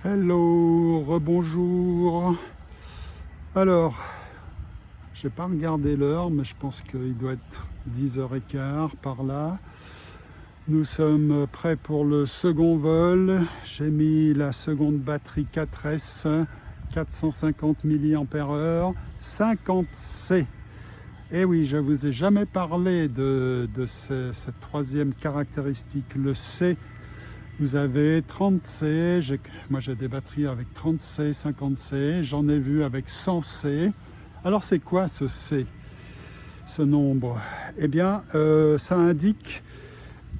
Hello, rebonjour. Alors, j'ai pas regardé l'heure, mais je pense qu'il doit être 10h15 par là. Nous sommes prêts pour le second vol. J'ai mis la seconde batterie 4S, 450 mAh, 50C. Et oui, je ne vous ai jamais parlé de cette troisième caractéristique, le C. Vous avez 30C, moi j'ai des batteries avec 30C, 50C, j'en ai vu avec 100C. Alors c'est quoi ce C, ce nombre? Eh bien, ça indique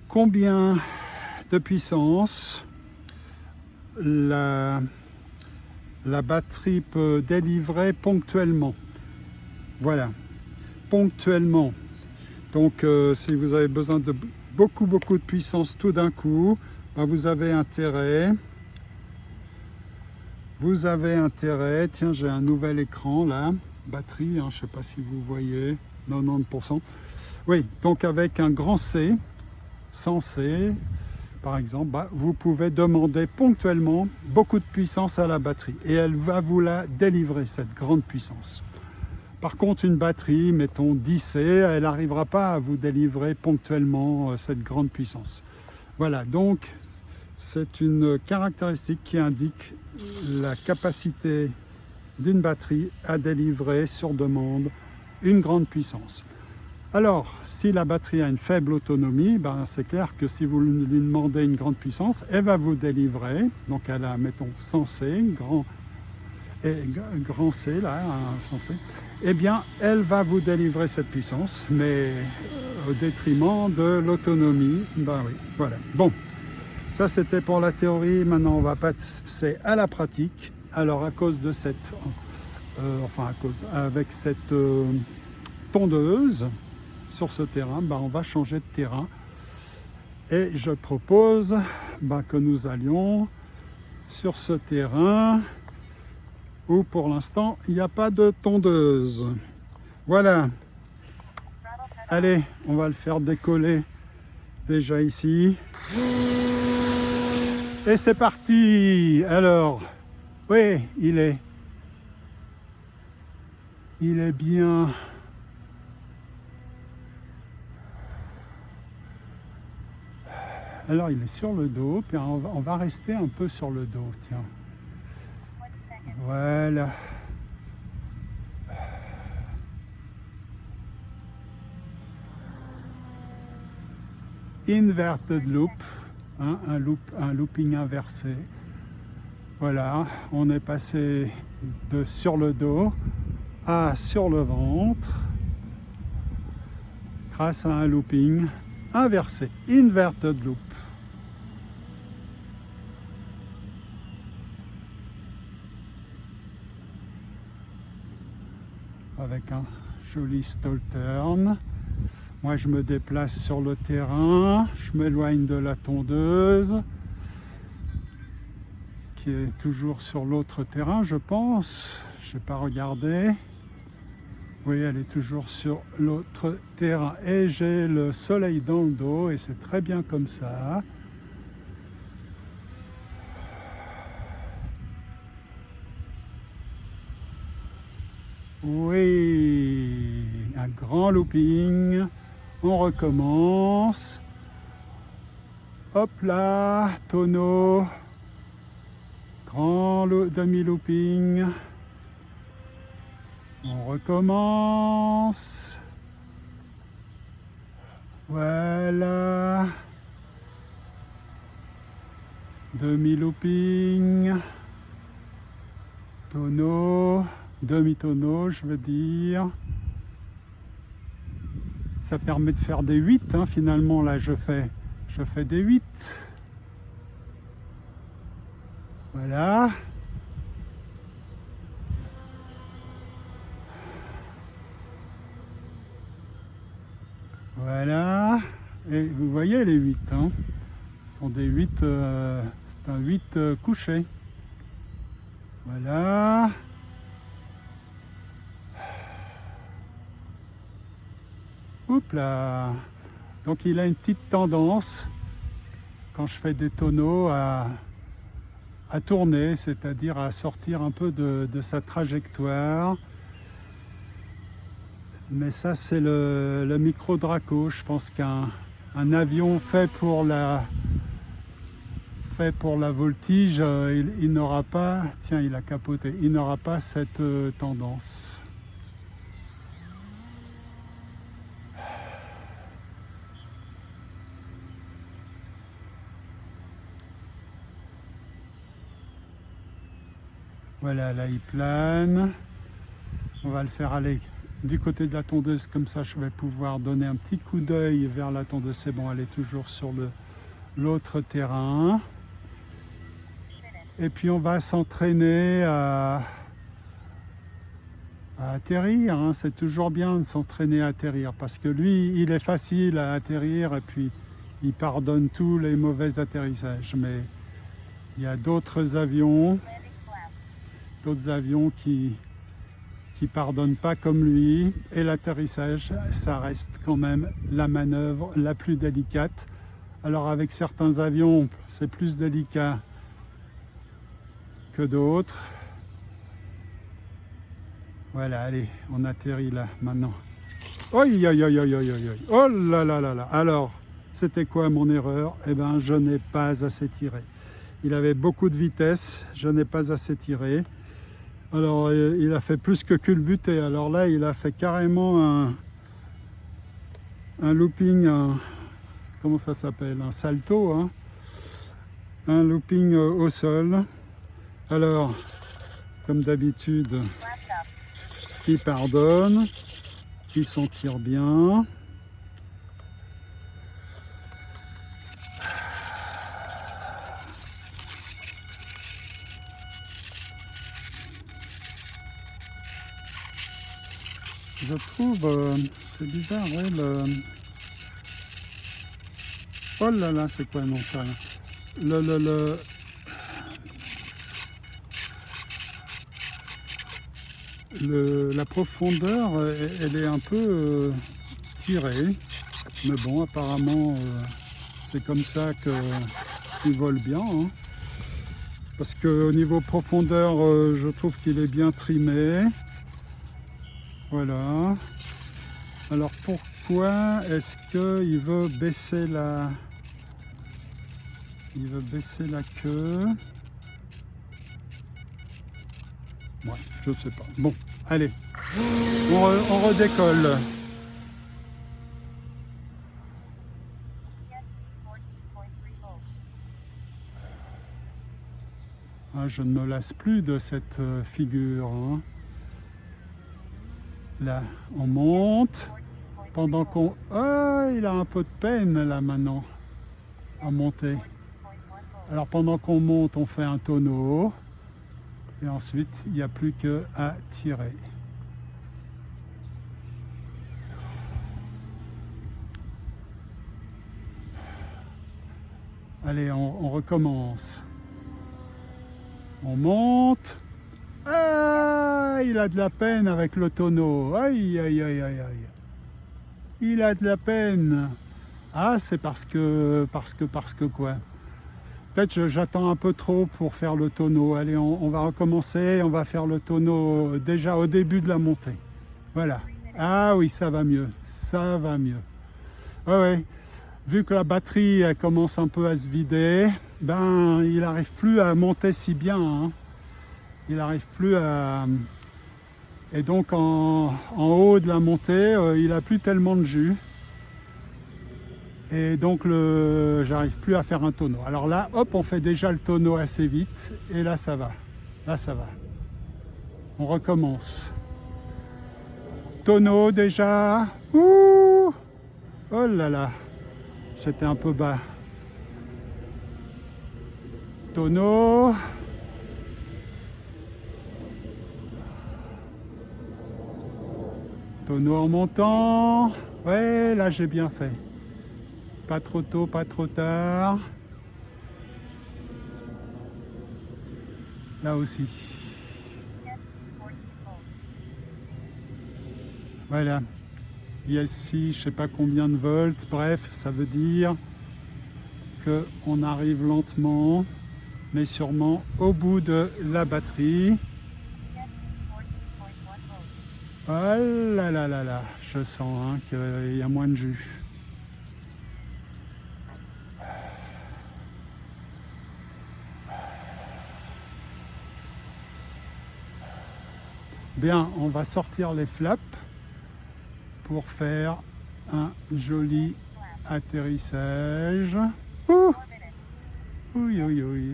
combien de puissance la batterie peut délivrer ponctuellement. Voilà, ponctuellement. Donc si vous avez besoin de beaucoup de puissance tout d'un coup, vous avez intérêt, tiens j'ai un nouvel écran là, batterie, je ne sais pas si vous voyez, 90%. Oui, donc avec un grand C, 100C par exemple, vous pouvez demander ponctuellement beaucoup de puissance à la batterie et elle va vous la délivrer, cette grande puissance. Par contre, une batterie, mettons 10C, elle n'arrivera pas à vous délivrer ponctuellement cette grande puissance. Voilà, donc c'est une caractéristique qui indique la capacité d'une batterie à délivrer sur demande une grande puissance. Alors, si la batterie a une faible autonomie, c'est clair que si vous lui demandez une grande puissance, elle va vous délivrer, donc elle a, mettons, 100C, grand C, là, 100C, eh bien, elle va vous délivrer cette puissance, mais au détriment de l'autonomie. Oui, voilà. Bon. Ça, c'était pour la théorie. Maintenant, on va passer à la pratique. Alors, à cause de cette, avec cette tondeuse sur ce terrain, on va changer de terrain. Et je propose que nous allions sur ce terrain où, pour l'instant, il n'y a pas de tondeuse. Voilà. Allez, on va le faire décoller déjà ici. Et c'est parti. Alors, oui, il est bien. Alors, il est sur le dos, puis on va rester un peu sur le dos, tiens. Voilà. Inverted loop. Un looping inversé. Voilà, on est passé de sur le dos à sur le ventre grâce à un looping inversé, inverted loop. Avec un joli stall turn. Moi, je me déplace sur le terrain, je m'éloigne de la tondeuse, qui est toujours sur l'autre terrain, je pense. Je n'ai pas regardé. Oui, elle est toujours sur l'autre terrain. Et j'ai le soleil dans le dos, et c'est très bien comme ça. Oui, un grand looping. On recommence. Hop là, tonneau. Grand demi-looping. On recommence. Voilà. Demi-looping. Tonneau. Demi-tonneau, je veux dire. Ça permet de faire des 8, finalement, là, je fais des 8. Voilà. Voilà. Et vous voyez les 8, ce sont des 8, c'est un 8 couché. Voilà. Oups là. Donc il a une petite tendance, quand je fais des tonneaux, à à tourner, c'est-à-dire à sortir un peu de sa trajectoire. Mais ça, c'est le micro Draco. Je pense qu'un avion fait pour la voltige, il n'aura pas, tiens, il a capoté, il n'aura pas cette tendance. Voilà, là il plane. On va le faire aller du côté de la tondeuse, comme ça je vais pouvoir donner un petit coup d'œil vers la tondeuse. C'est bon, elle est toujours sur l'autre terrain. Et puis on va s'entraîner à atterrir, hein. C'est toujours bien de s'entraîner à atterrir, parce que lui, il est facile à atterrir et puis il pardonne tous les mauvais atterrissages. Mais il y a d'autres avions qui pardonnent pas comme lui, et l'atterrissage, ça reste quand même la manœuvre la plus délicate. Alors avec certains avions, c'est plus délicat que d'autres. Voilà, allez, on atterrit là maintenant. Oi, oi, oi, oi, oi, oi. Oh là là là là. Alors, c'était quoi mon erreur? Eh bien, je n'ai pas assez tiré. Il avait beaucoup de vitesse, je n'ai pas assez tiré. Alors, il a fait plus que culbuter. Alors là, il a fait carrément un looping, comment ça s'appelle? Un salto, hein? Un looping au sol. Alors, comme d'habitude, il pardonne, il s'en tire bien. Je trouve, c'est bizarre, ouais, oh là là, c'est quoi, non, ça, la profondeur, elle est un peu tirée, mais bon, apparemment, c'est comme ça qu'il vole bien, hein. Parce qu'au niveau profondeur, je trouve qu'il est bien trimé. Voilà. Alors pourquoi est-ce qu'il veut baisser la queue? Ouais, je sais pas. Bon, allez, on redécolle. Ah, je ne me lasse plus de cette figure, hein. Là, on monte. Pendant qu'on... Ah, il a un peu de peine là maintenant à monter. Alors pendant qu'on monte, on fait un tonneau. Et ensuite, il n'y a plus qu'à tirer. Allez, on recommence. On monte. Ah, il a de la peine avec le tonneau. Aïe, aïe, aïe, aïe, aïe. Il a de la peine. Ah, c'est parce que quoi? Peut-être j'attends un peu trop pour faire le tonneau. Allez, on va recommencer. On va faire le tonneau déjà au début de la montée. Voilà. Ah oui, ça va mieux. Ça va mieux. Ouais, ouais. Vu que la batterie elle commence un peu à se vider, ben il n'arrive plus à monter si bien, hein. Il n'arrive plus à... Et donc en haut de la montée, il n'a plus tellement de jus. Et donc j'arrive plus à faire un tonneau. Alors là, hop, on fait déjà le tonneau assez vite. Et là, ça va. Là, ça va. On recommence. Tonneau déjà. Ouh! Oh là là. J'étais un peu bas. Tonneau. Tonneau en montant. Ouais, là j'ai bien fait. Pas trop tôt, pas trop tard. Là aussi. Voilà. Ici, je sais pas combien de volts. Bref, ça veut dire qu'on arrive lentement. mais sûrement au bout de la batterie. Oh là là là là, je sens hein, qu'il y a moins de jus. Bien, on va sortir les flaps pour faire un joli atterrissage. Ouh, oui, oui, oui.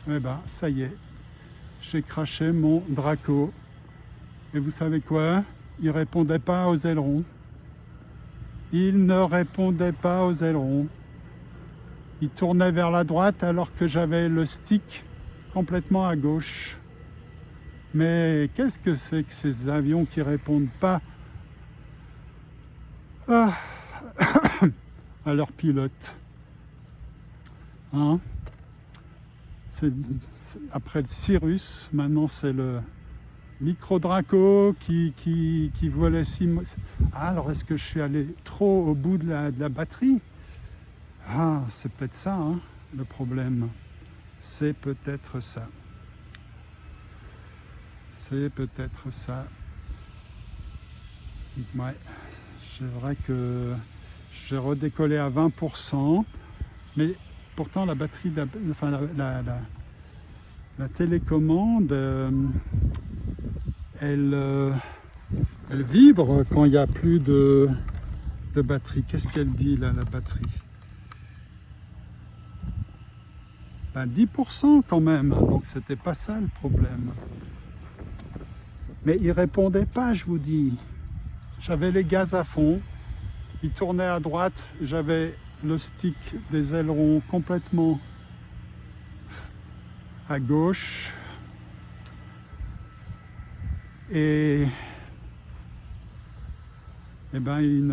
Eh ben, ça y est, j'ai craché mon Draco. Et vous savez quoi? Il répondait pas aux ailerons. Il ne répondait pas aux ailerons. Il tournait vers la droite alors que j'avais le stick complètement à gauche. Mais qu'est-ce que c'est que ces avions qui répondent pas à leur pilote, hein? Après le Cirrus, maintenant c'est le Micro Draco qui volait 6 mois. Ah, alors est-ce que je suis allé trop au bout de la batterie? Ah, c'est peut-être ça, hein, le problème. C'est peut-être ça. C'est peut-être ça. Ouais, c'est vrai que j'ai redécollé à 20%, mais pourtant la batterie, enfin la télécommande, elle vibre quand il n'y a plus de batterie. Qu'est-ce qu'elle dit là, la batterie? Ben, 10% quand même, donc c'était pas ça le problème. Mais il répondait pas, je vous dis. J'avais les gaz à fond, il tournait à droite, j'avais le stick des ailerons complètement à gauche et ben il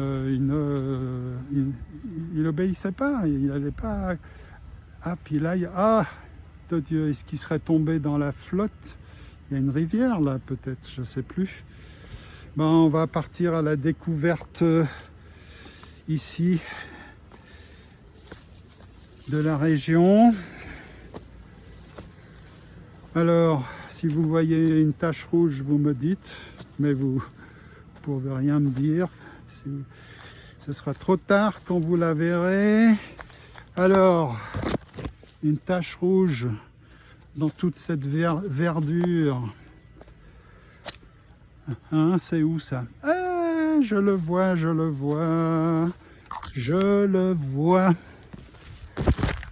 obéissait pas, il n'allait pas. Ah, puis là, de Dieu, est-ce qu'il serait tombé dans la flotte? Il y a une rivière là, peut-être, je sais plus. Ben, on va partir à la découverte ici de la région. Alors, si vous voyez une tache rouge, vous me dites, mais vous ne pouvez rien me dire. Ce sera trop tard quand vous la verrez. Alors, une tache rouge dans toute cette verdure. Hein, c'est où ça? Ah, je le vois, je le vois, je le vois.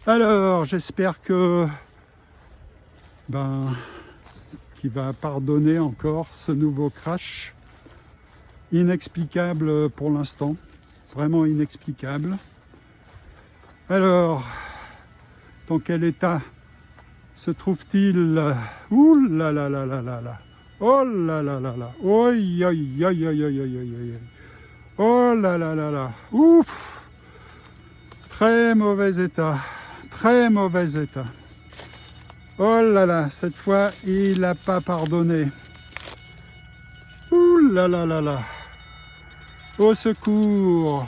Alors, j'espère que qu'il va pardonner encore ce nouveau crash. Inexplicable pour l'instant, vraiment inexplicable. Alors, dans quel état se trouve-t-il? Ouh là là là là là là. Oh là là là là. Oi aïe aïe aïe aïe aïe aïe. Oh là là là là. Ouf. Très mauvais état. Très mauvais état. Oh là là, cette fois, il n'a pas pardonné. Ouh là là là là. Au secours.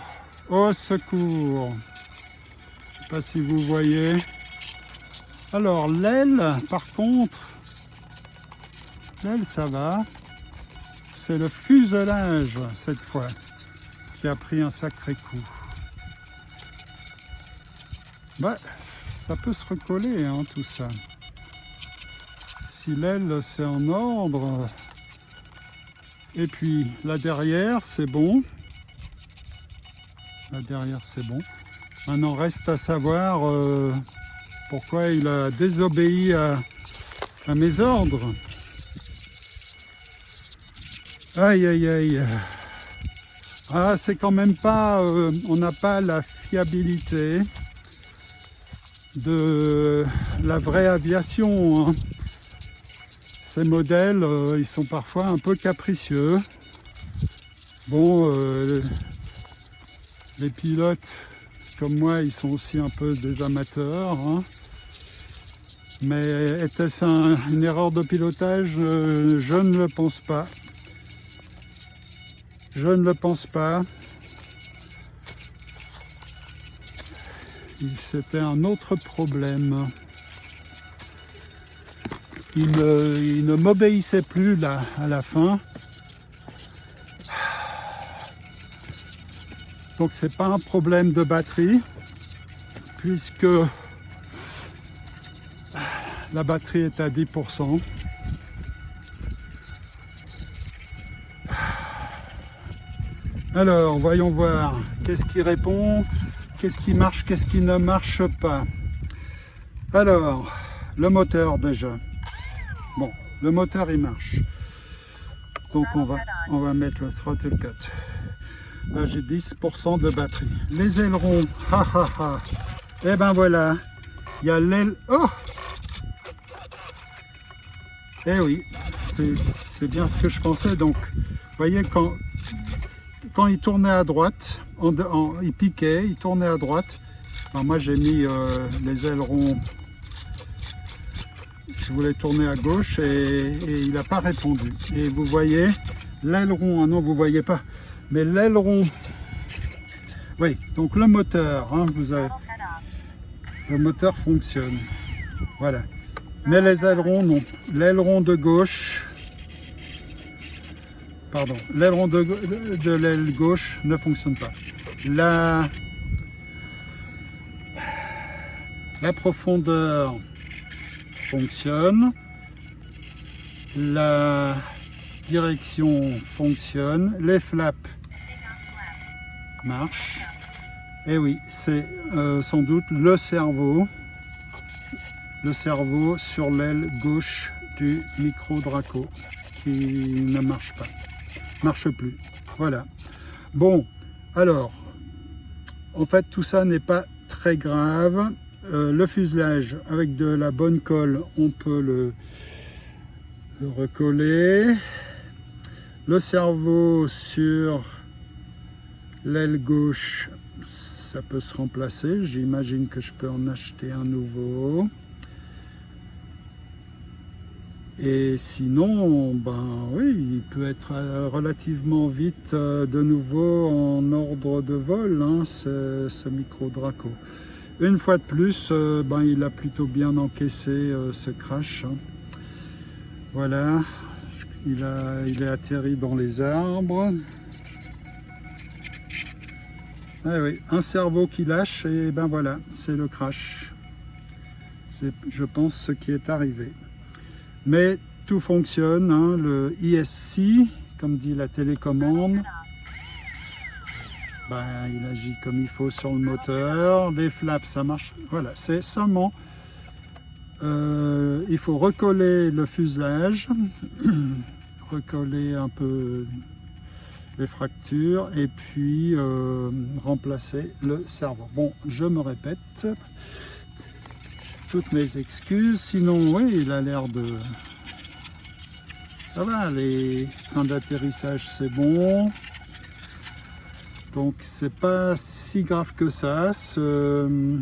Au secours. Je ne sais pas si vous voyez. Alors, l'aile, par contre, l'aile, ça va. C'est le fuselage, cette fois, qui a pris un sacré coup. Bah, ça peut se recoller, hein, tout ça. Si l'aile, c'est en ordre. Et puis, là derrière, c'est bon. Là derrière, c'est bon. Maintenant, reste à savoir pourquoi il a désobéi à mes ordres. Aïe, aïe, aïe. Ah, c'est quand même pas... on n'a pas la fiabilité de la vraie aviation, hein. Ces modèles, ils sont parfois un peu capricieux. Bon, les pilotes, comme moi, ils sont aussi un peu des amateurs, hein. Mais était-ce une erreur de pilotage? Je ne le pense pas. Je ne le pense pas. c'était un autre problème. Il ne m'obéissait plus là, à la fin. Donc c'est pas un problème de batterie, puisque la batterie est à 10%. Alors, voyons voir, qu'est-ce qui répond, qu'est-ce qui marche, qu'est-ce qui ne marche pas. Alors, le moteur déjà. Bon, le moteur il marche. Donc on va mettre le throttle cut. Là j'ai 10% de batterie. Les ailerons, et ben voilà, il y a l'aile. Oh! Eh oui, c'est bien ce que je pensais. Donc, vous voyez, quand il tournait à droite, il piquait, il tournait à droite. Alors moi j'ai mis les ailerons, je voulais tourner à gauche et il n'a pas répondu. Et vous voyez, l'aileron, ah non vous voyez pas, mais l'aileron, oui, donc le moteur, hein, le moteur fonctionne, voilà. Mais les ailerons, non. L'aileron de gauche, pardon, l'aileron de l'aile gauche ne fonctionne pas. La profondeur fonctionne. La direction fonctionne. Les flaps marchent. Et oui, c'est sans doute le cerveau sur l'aile gauche du micro Draco qui ne marche plus. Voilà. Bon, alors, en fait, tout ça n'est pas très grave. Le fuselage, avec de la bonne colle, on peut le recoller. Le cerveau sur l'aile gauche, ça peut se remplacer. J'imagine que je peux en acheter un nouveau. Et sinon, ben oui, il peut être relativement vite de nouveau en ordre de vol, hein, ce micro Draco. Une fois de plus, ben, il a plutôt bien encaissé ce crash. Hein. Voilà, il est atterri dans les arbres. Ah oui, un cerveau qui lâche et ben voilà, c'est le crash. C'est, je pense, ce qui est arrivé. Mais tout fonctionne, hein, le ESC, comme dit la télécommande, ben, il agit comme il faut sur le moteur, les flaps ça marche, voilà, c'est seulement, il faut recoller le fuselage, recoller un peu les fractures et puis remplacer le cerveau. Bon, je me répète. Toutes mes excuses, sinon oui, il a l'air de... Ça va, les trains d'atterrissage c'est bon. Donc c'est pas si grave que ça, ce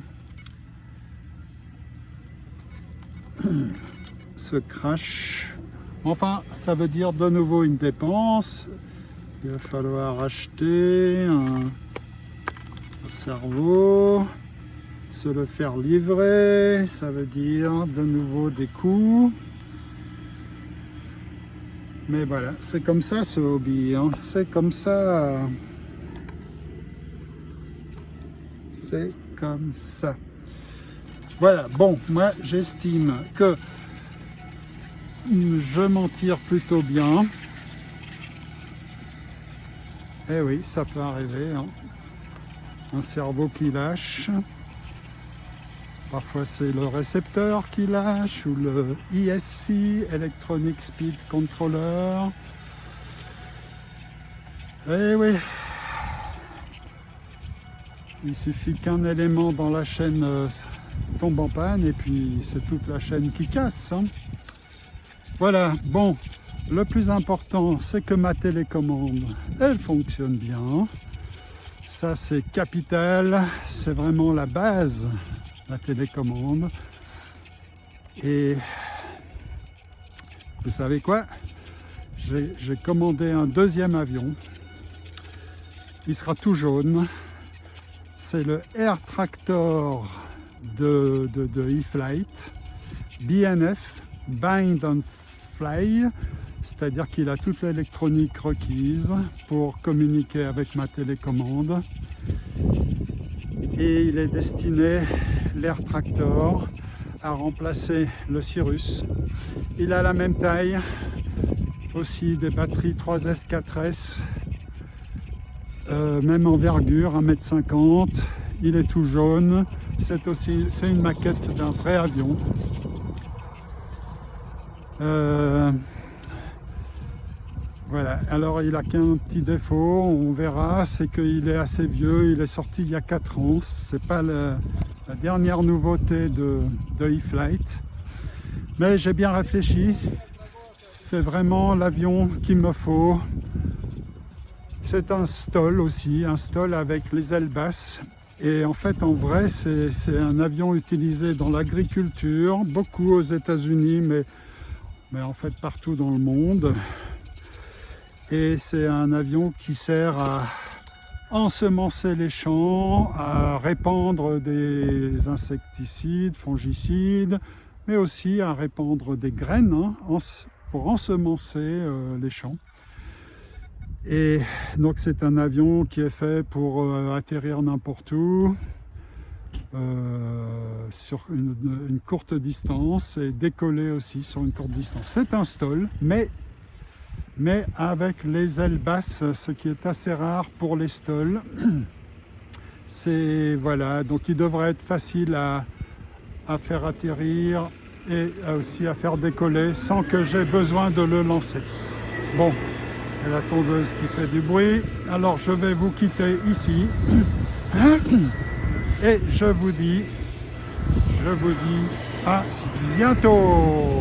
crash. Enfin, ça veut dire de nouveau une dépense. Il va falloir acheter un cerveau. Se le faire livrer, ça veut dire de nouveau des coûts. Mais voilà, c'est comme ça ce hobby, hein. C'est comme ça. C'est comme ça. Voilà, bon, moi j'estime que je m'en tire plutôt bien. Eh oui, ça peut arriver, hein. Un cerveau qui lâche. Parfois c'est le récepteur qui lâche ou le ESC, Electronic Speed Controller. Eh oui, il suffit qu'un élément dans la chaîne tombe en panne et puis c'est toute la chaîne qui casse. Hein. Voilà, bon, le plus important c'est que ma télécommande, elle fonctionne bien. Ça c'est capital, c'est vraiment la base. La télécommande. Et vous savez quoi, j'ai commandé un deuxième avion. Il sera tout jaune. c'est le Air Tractor de E-Flite, BNF, Bind and Fly, c'est-à-dire qu'il a toute l'électronique requise pour communiquer avec ma télécommande. Et il est destiné, l'Air Tractor, à remplacer le Cirrus. Il a la même taille, aussi des batteries 3S, 4S, même envergure, 1,50 m. Il est tout jaune. C'est une maquette d'un vrai avion. Voilà, alors il a qu'un petit défaut, on verra, c'est qu'il est assez vieux, il est sorti il y a 4 ans, c'est pas la dernière nouveauté de E-Flite, mais j'ai bien réfléchi, c'est vraiment l'avion qu'il me faut. C'est un STOL aussi, un STOL avec les ailes basses, et en fait en vrai c'est un avion utilisé dans l'agriculture, beaucoup aux États-Unis, mais en fait partout dans le monde. Et c'est un avion qui sert à ensemencer les champs, à répandre des insecticides, fongicides, mais aussi à répandre des graines pour ensemencer les champs. Et donc c'est un avion qui est fait pour atterrir n'importe où, sur une courte distance, et décoller aussi sur une courte distance. C'est un STOL, mais avec les ailes basses, ce qui est assez rare pour les STOL. Voilà, donc il devrait être facile à faire atterrir et aussi à faire décoller sans que j'ai besoin de le lancer. Bon, et la tondeuse qui fait du bruit. Alors je vais vous quitter ici et je vous dis à bientôt.